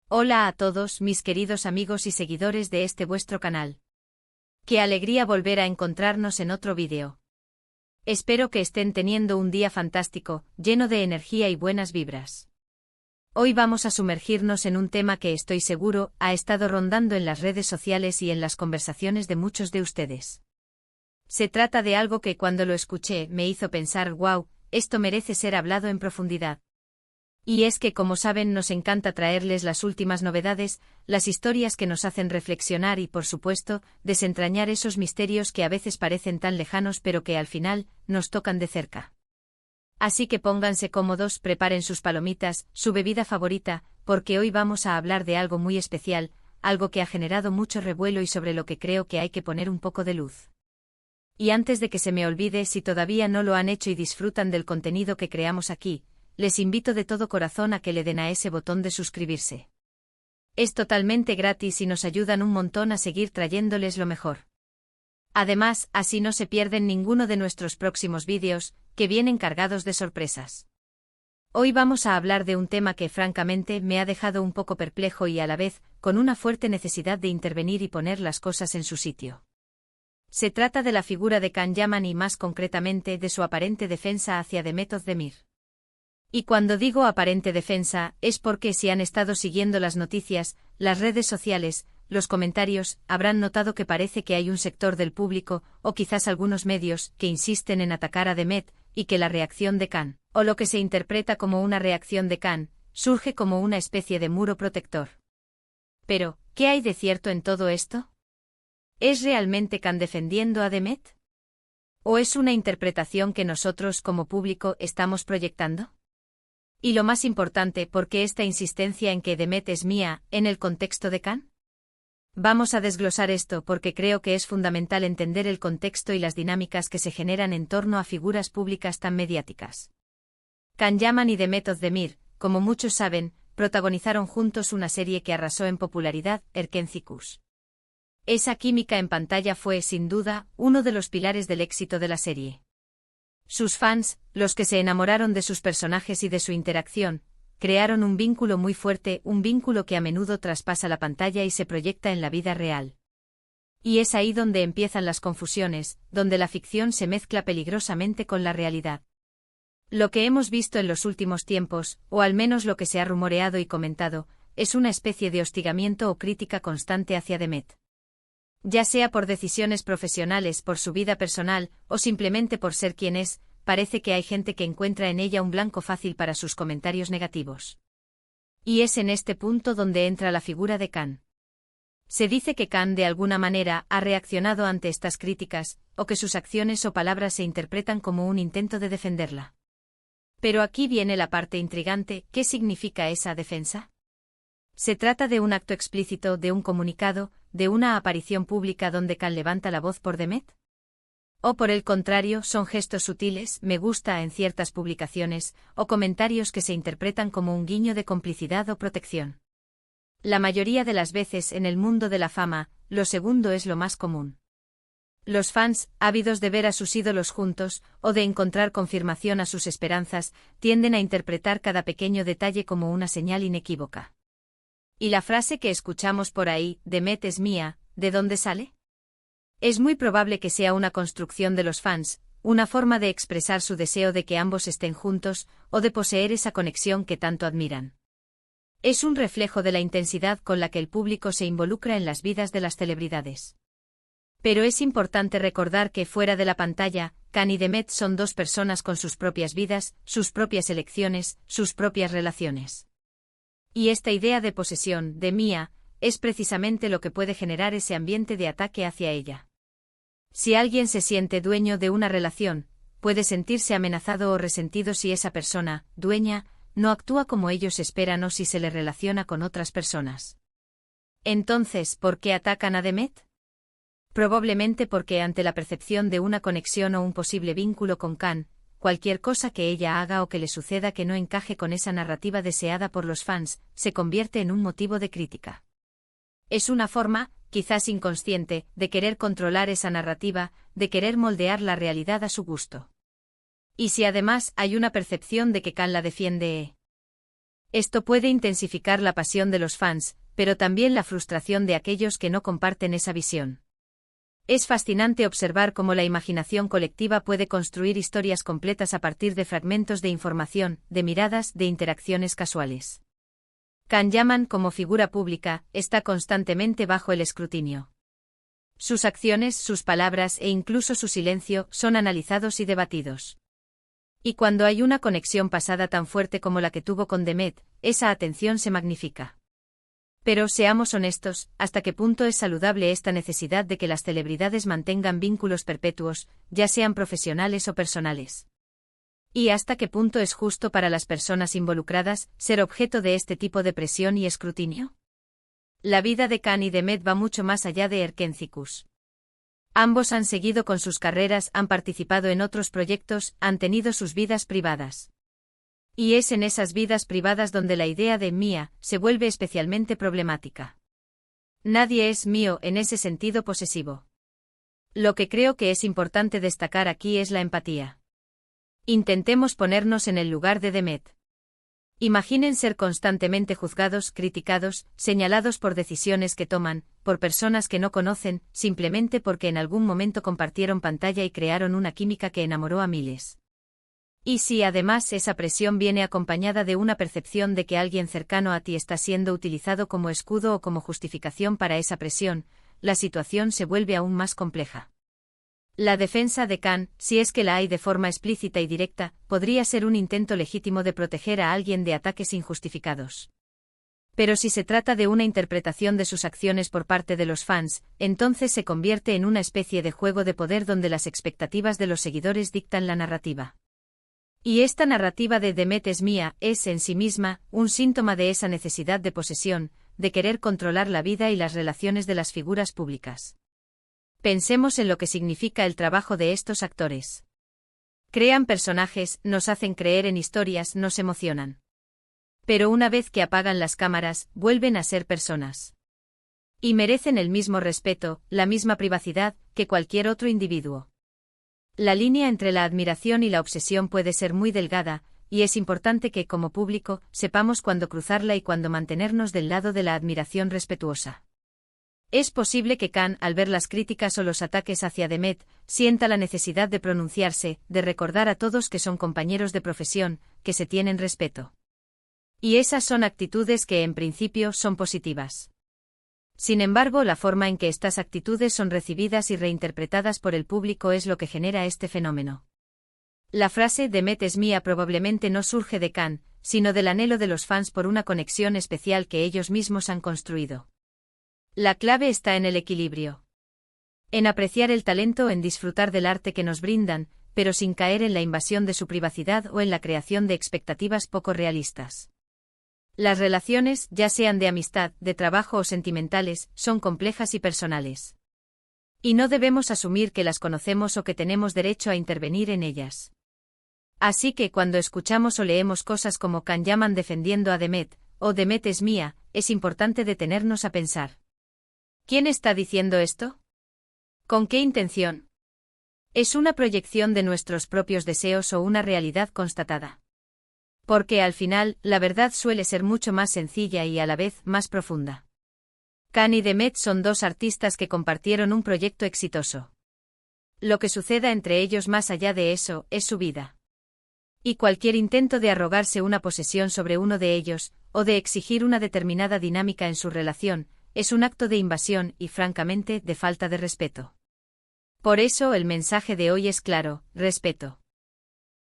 Hola a todos mis queridos amigos y seguidores de este vuestro canal. Qué alegría volver a encontrarnos en otro vídeo. Espero que estén teniendo un día fantástico, lleno de energía y buenas vibras. Hoy vamos a sumergirnos en un tema que estoy seguro ha estado rondando en las redes sociales y en las conversaciones de muchos de ustedes. Se trata de algo que cuando lo escuché me hizo pensar, wow, esto merece ser hablado en profundidad. Y es que, como saben, nos encanta traerles las últimas novedades, las historias que nos hacen reflexionar y, por supuesto, desentrañar esos misterios que a veces parecen tan lejanos pero que al final nos tocan de cerca. Así que pónganse cómodos, preparen sus palomitas, su bebida favorita, porque hoy vamos a hablar de algo muy especial, algo que ha generado mucho revuelo y sobre lo que creo que hay que poner un poco de luz. Y antes de que se me olvide, si todavía no lo han hecho y disfrutan del contenido que creamos aquí, les invito de todo corazón a que le den a ese botón de suscribirse. Es totalmente gratis y nos ayudan un montón a seguir trayéndoles lo mejor. Además, así no se pierden ninguno de nuestros próximos vídeos, que vienen cargados de sorpresas. Hoy vamos a hablar de un tema que francamente me ha dejado un poco perplejo y a la vez, con una fuerte necesidad de intervenir y poner las cosas en su sitio. Se trata de la figura de Can Yaman y más concretamente de su aparente defensa hacia Demet Özdemir. Y cuando digo aparente defensa, es porque si han estado siguiendo las noticias, las redes sociales, los comentarios, habrán notado que parece que hay un sector del público, o quizás algunos medios, que insisten en atacar a Demet, y que la reacción de Can, o lo que se interpreta como una reacción de Can, surge como una especie de muro protector. Pero, ¿qué hay de cierto en todo esto? ¿Es realmente Can defendiendo a Demet? ¿O es una interpretación que nosotros como público estamos proyectando? Y lo más importante, ¿por qué esta insistencia en que Demet es mía, en el contexto de Can? Vamos a desglosar esto porque creo que es fundamental entender el contexto y las dinámicas que se generan en torno a figuras públicas tan mediáticas. Can Yaman y Demet Özdemir, como muchos saben, protagonizaron juntos una serie que arrasó en popularidad, Erken Cikus. Esa química en pantalla fue, sin duda, uno de los pilares del éxito de la serie. Sus fans, los que se enamoraron de sus personajes y de su interacción, crearon un vínculo muy fuerte, un vínculo que a menudo traspasa la pantalla y se proyecta en la vida real. Y es ahí donde empiezan las confusiones, donde la ficción se mezcla peligrosamente con la realidad. Lo que hemos visto en los últimos tiempos, o al menos lo que se ha rumoreado y comentado, es una especie de hostigamiento o crítica constante hacia Demet. Ya sea por decisiones profesionales, por su vida personal, o simplemente por ser quien es, parece que hay gente que encuentra en ella un blanco fácil para sus comentarios negativos. Y es en este punto donde entra la figura de Can. Se dice que Can de alguna manera ha reaccionado ante estas críticas, o que sus acciones o palabras se interpretan como un intento de defenderla. Pero aquí viene la parte intrigante, ¿qué significa esa defensa? ¿Se trata de un acto explícito, de un comunicado, de una aparición pública donde Can levanta la voz por Demet? ¿O por el contrario, son gestos sutiles, me gusta en ciertas publicaciones, o comentarios que se interpretan como un guiño de complicidad o protección? La mayoría de las veces en el mundo de la fama, lo segundo es lo más común. Los fans, ávidos de ver a sus ídolos juntos, o de encontrar confirmación a sus esperanzas, tienden a interpretar cada pequeño detalle como una señal inequívoca. ¿Y la frase que escuchamos por ahí, Demet es mía, de dónde sale? Es muy probable que sea una construcción de los fans, una forma de expresar su deseo de que ambos estén juntos, o de poseer esa conexión que tanto admiran. Es un reflejo de la intensidad con la que el público se involucra en las vidas de las celebridades. Pero es importante recordar que fuera de la pantalla, Can y Demet son dos personas con sus propias vidas, sus propias elecciones, sus propias relaciones. Y esta idea de posesión, de mía, es precisamente lo que puede generar ese ambiente de ataque hacia ella. Si alguien se siente dueño de una relación, puede sentirse amenazado o resentido si esa persona, dueña, no actúa como ellos esperan o si se le relaciona con otras personas. Entonces, ¿por qué atacan a Demet? Probablemente porque ante la percepción de una conexión o un posible vínculo con Can, cualquier cosa que ella haga o que le suceda que no encaje con esa narrativa deseada por los fans, se convierte en un motivo de crítica. Es una forma, quizás inconsciente, de querer controlar esa narrativa, de querer moldear la realidad a su gusto. Y si además hay una percepción de que Can la defiende, Esto puede intensificar la pasión de los fans, pero también la frustración de aquellos que no comparten esa visión. Es fascinante observar cómo la imaginación colectiva puede construir historias completas a partir de fragmentos de información, de miradas, de interacciones casuales. Can Yaman, como figura pública, está constantemente bajo el escrutinio. Sus acciones, sus palabras e incluso su silencio son analizados y debatidos. Y cuando hay una conexión pasada tan fuerte como la que tuvo con Demet, esa atención se magnifica. Pero seamos honestos, ¿hasta qué punto es saludable esta necesidad de que las celebridades mantengan vínculos perpetuos, ya sean profesionales o personales? ¿Y hasta qué punto es justo para las personas involucradas ser objeto de este tipo de presión y escrutinio? La vida de Can y Demet va mucho más allá de Erkencikus. Ambos han seguido con sus carreras, han participado en otros proyectos, han tenido sus vidas privadas. Y es en esas vidas privadas donde la idea de mía se vuelve especialmente problemática. Nadie es mío en ese sentido posesivo. Lo que creo que es importante destacar aquí es la empatía. Intentemos ponernos en el lugar de Demet. Imaginen ser constantemente juzgados, criticados, señalados por decisiones que toman, por personas que no conocen, simplemente porque en algún momento compartieron pantalla y crearon una química que enamoró a miles. Y si además esa presión viene acompañada de una percepción de que alguien cercano a ti está siendo utilizado como escudo o como justificación para esa presión, la situación se vuelve aún más compleja. La defensa de Can, si es que la hay de forma explícita y directa, podría ser un intento legítimo de proteger a alguien de ataques injustificados. Pero si se trata de una interpretación de sus acciones por parte de los fans, entonces se convierte en una especie de juego de poder donde las expectativas de los seguidores dictan la narrativa. Y esta narrativa de Demet es mía, es en sí misma, un síntoma de esa necesidad de posesión, de querer controlar la vida y las relaciones de las figuras públicas. Pensemos en lo que significa el trabajo de estos actores. Crean personajes, nos hacen creer en historias, nos emocionan. Pero una vez que apagan las cámaras, vuelven a ser personas. Y merecen el mismo respeto, la misma privacidad, que cualquier otro individuo. La línea entre la admiración y la obsesión puede ser muy delgada, y es importante que, como público, sepamos cuándo cruzarla y cuándo mantenernos del lado de la admiración respetuosa. Es posible que Can, al ver las críticas o los ataques hacia Demet, sienta la necesidad de pronunciarse, de recordar a todos que son compañeros de profesión, que se tienen respeto. Y esas son actitudes que en principio son positivas. Sin embargo, la forma en que estas actitudes son recibidas y reinterpretadas por el público es lo que genera este fenómeno. La frase Demet es mía probablemente no surge de Can, sino del anhelo de los fans por una conexión especial que ellos mismos han construido. La clave está en el equilibrio. En apreciar el talento, en disfrutar del arte que nos brindan, pero sin caer en la invasión de su privacidad o en la creación de expectativas poco realistas. Las relaciones, ya sean de amistad, de trabajo o sentimentales, son complejas y personales. Y no debemos asumir que las conocemos o que tenemos derecho a intervenir en ellas. Así que cuando escuchamos o leemos cosas como Can Yaman defendiendo a Demet, o Demet es mía, es importante detenernos a pensar. ¿Quién está diciendo esto? ¿Con qué intención? ¿Es una proyección de nuestros propios deseos o una realidad constatada? Porque al final, la verdad suele ser mucho más sencilla y a la vez más profunda. Can y Demet son dos artistas que compartieron un proyecto exitoso. Lo que suceda entre ellos más allá de eso, es su vida. Y cualquier intento de arrogarse una posesión sobre uno de ellos, o de exigir una determinada dinámica en su relación, es un acto de invasión y, francamente, de falta de respeto. Por eso el mensaje de hoy es claro: respeto.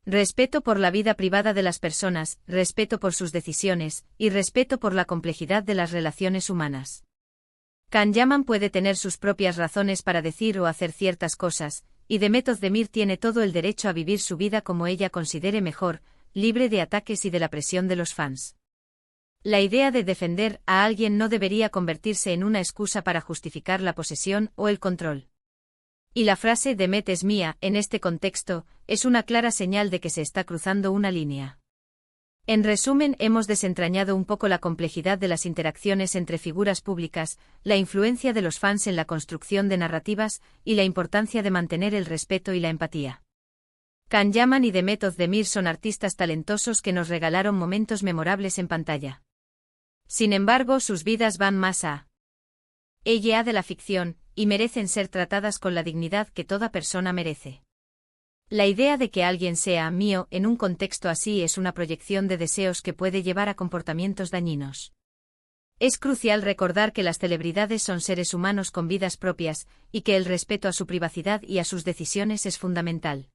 Respeto por la vida privada de las personas, respeto por sus decisiones, y respeto por la complejidad de las relaciones humanas. Can Yaman puede tener sus propias razones para decir o hacer ciertas cosas, y Demet Özdemir tiene todo el derecho a vivir su vida como ella considere mejor, libre de ataques y de la presión de los fans. La idea de defender a alguien no debería convertirse en una excusa para justificar la posesión o el control. Y la frase Demet es mía, en este contexto, es una clara señal de que se está cruzando una línea. En resumen, hemos desentrañado un poco la complejidad de las interacciones entre figuras públicas, la influencia de los fans en la construcción de narrativas, y la importancia de mantener el respeto y la empatía. Can Yaman y Demet Özdemir son artistas talentosos que nos regalaron momentos memorables en pantalla. Sin embargo, sus vidas van más allá de la ficción, y merecen ser tratadas con la dignidad que toda persona merece. La idea de que alguien sea mío en un contexto así es una proyección de deseos que puede llevar a comportamientos dañinos. Es crucial recordar que las celebridades son seres humanos con vidas propias, y que el respeto a su privacidad y a sus decisiones es fundamental.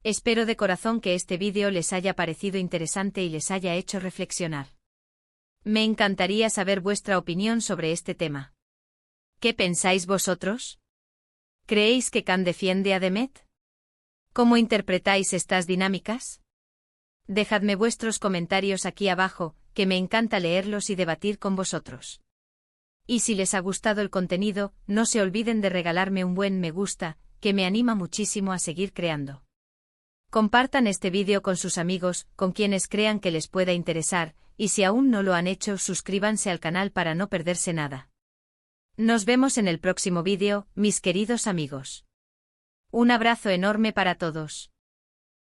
Espero de corazón que este vídeo les haya parecido interesante y les haya hecho reflexionar. Me encantaría saber vuestra opinión sobre este tema. ¿Qué pensáis vosotros? ¿Creéis que Can defiende a Demet? ¿Cómo interpretáis estas dinámicas? Dejadme vuestros comentarios aquí abajo, que me encanta leerlos y debatir con vosotros. Y si les ha gustado el contenido, no se olviden de regalarme un buen me gusta, que me anima muchísimo a seguir creando. Compartan este vídeo con sus amigos, con quienes crean que les pueda interesar, y si aún no lo han hecho, suscríbanse al canal para no perderse nada. Nos vemos en el próximo vídeo, mis queridos amigos. Un abrazo enorme para todos.